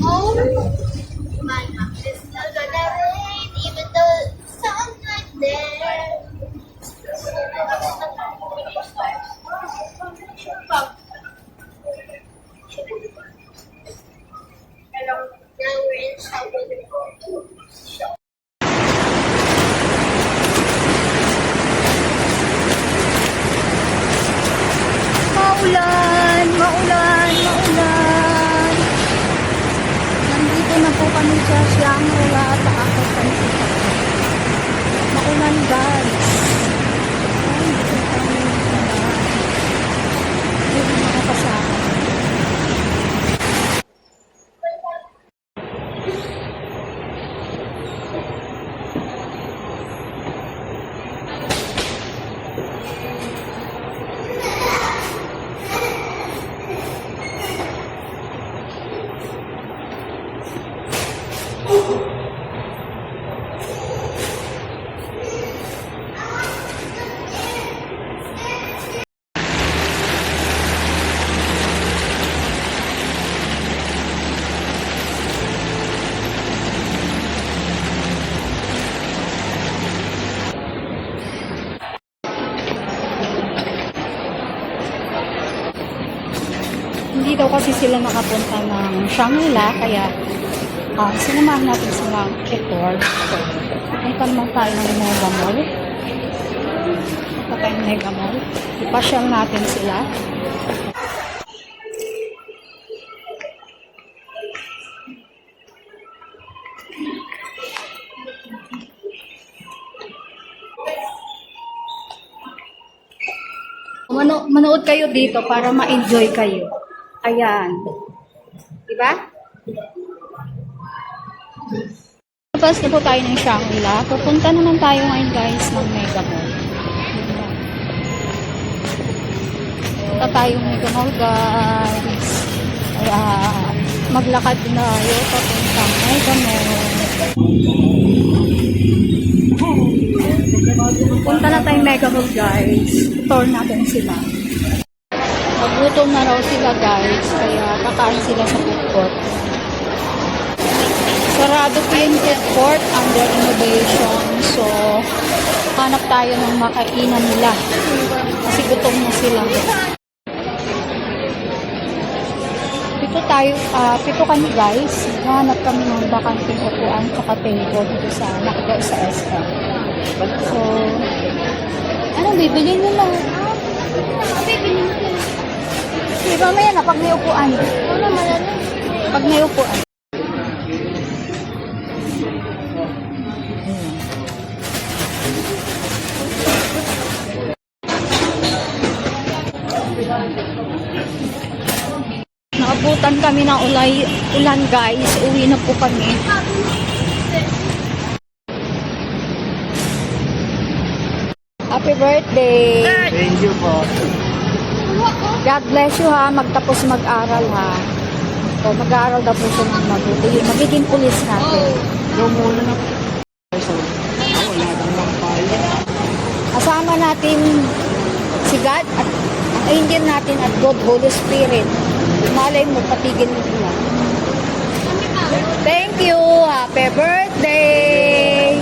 Oh my gosh, it's not gonna rain, even though it's sunlight there. Now we're in Salvador. Maulan, maulan, maulan. Nandito na po kami sa Shangri-La at ako kami. Maulan guys. Ay, dito kami maulan. Dito makakasama. Hindi daw kasi sila nakapunta ng Shangri-La, kaya sinamahan natin silang i-tour. Punta naman tayo ng Mega Mall. Punta tayo ng Mega Mall. Ipasyal natin sila. manood kayo dito para ma-enjoy kayo. Ayan. Diba? Tapos na po tayo ng Shangri-La. Pupunta naman tayo ngayon guys ng Mega Mall. Punta tayong Mega Mall guys. Kaya maglakad na tayo papuntang Mega Mall. Punta na tayong Mega Mall guys. Tour natin sila. Magutom na raw sila guys. Kaya kakain sila sa food court. Sarado po yung food court under innovation. So, hanap tayo ng makainan nila. Kasi gutom na sila. Pito kami guys. Hanap kami ng bakanting upuan tsaka table dito sa Nakagaw sa SM. So, anong bibili nila? Bibili mo na. Sige, mamaya na pag may upuan. Ano naman? Pag may upuan. Naabutan kami ng ulan guys. Uwi na po kami. Happy birthday! Thank you po. God bless you ha. Magtapos mag-aral ha. O, mag-aaral daw po siya ng mabuti. Yung magiging pulis natin. Yung muna na po. So, wala kang makapaya. Asama natin si God at ang angel natin at God, Holy Spirit. Malay mo, patigil mo lang. Thank you! Happy birthday!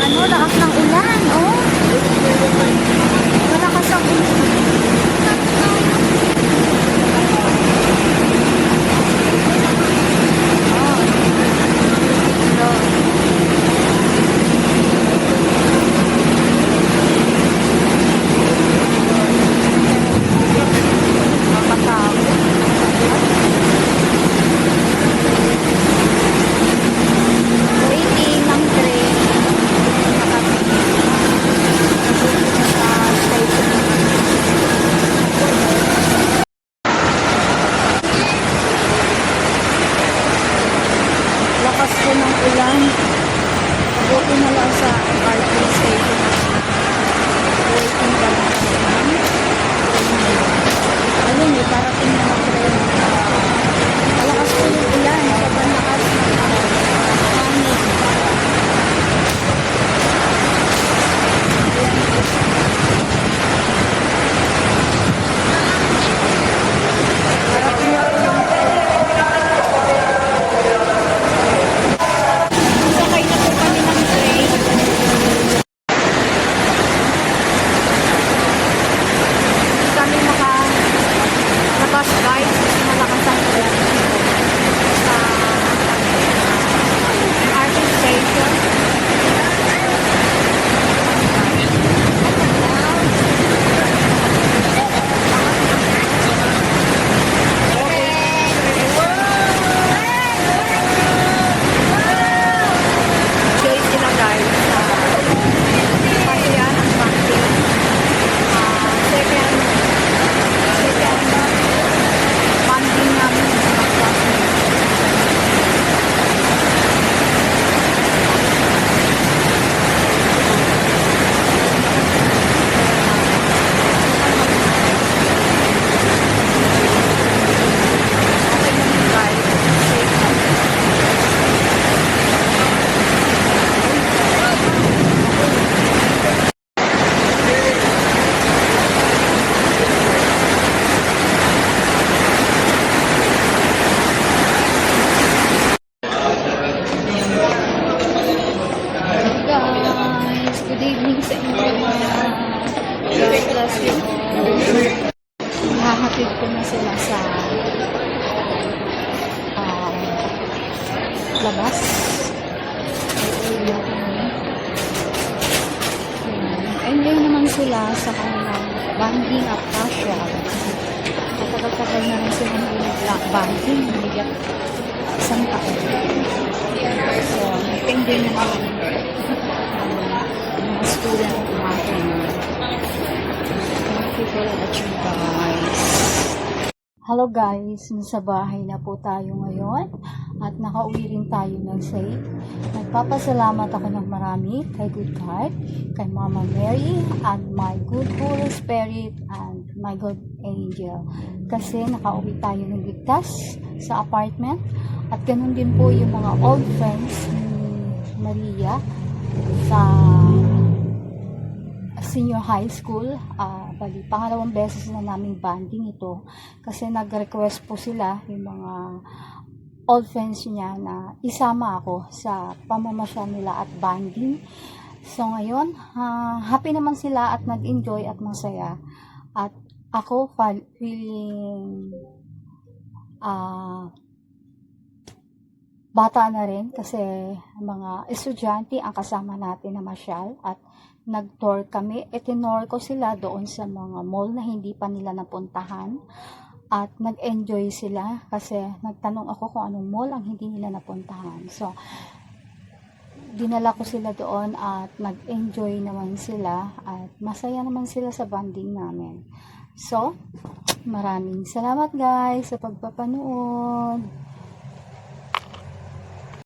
Ano, lakas ng ulan, oh. Malakas ang ulan. Waiting ng train. Lakas po ng ulan. Mabuti na lang sa RT station. Waiting ka lang. Ayun eh, parating na ng train. Malakas po yung ulan. Sobrang lakas ng hangin. Parating na po yung sakay na po kami ng train. Hindi kami makalabas guys kasi malakas ang ulan. Sa RT station. Enjoy sila guys sa pasiyan ng camping. Second bonding namin sa mga classmates. Okay naman guys. Safe lang. Guys, good evening sa inyo. God bless you all. nahatid ko na sila sa labas. Enjoy naman sila sa kanilang banding at casual. Matagal-tagal na rin sila hindi nag-banding, hindi isang taon. So, nag-enjoy naman mga student natin. Thank you for watching, guys. Hello guys, nasa bahay na po tayo ngayon at nakauwi rin tayo ng safe. Nagpapasalamat ako ng marami kay Good God, kay Mama Mary, and my good Holy Spirit, and my good angel. Kasi nakauwi tayo ng ligtas sa apartment at ganun din po yung mga old friends ni Maria sa senior high school. Bali, pangalawang beses na naming banding ito kasi nag-request po sila yung mga old friends niya na isama ako sa pamamasyal nila at banding. So ngayon, happy naman sila at nag-enjoy at masaya. At ako feeling bata na rin kasi mga estudyante ang kasama natin na masyal at nag-tour kami. Itinor ko sila doon sa mga mall na hindi pa nila napuntahan at nag-enjoy sila kasi nagtanong ako kung anong mall ang hindi nila napuntahan. So, dinala ko sila doon at nag-enjoy naman sila at masaya naman sila sa banding namin. So, maraming salamat guys sa pagpapanood.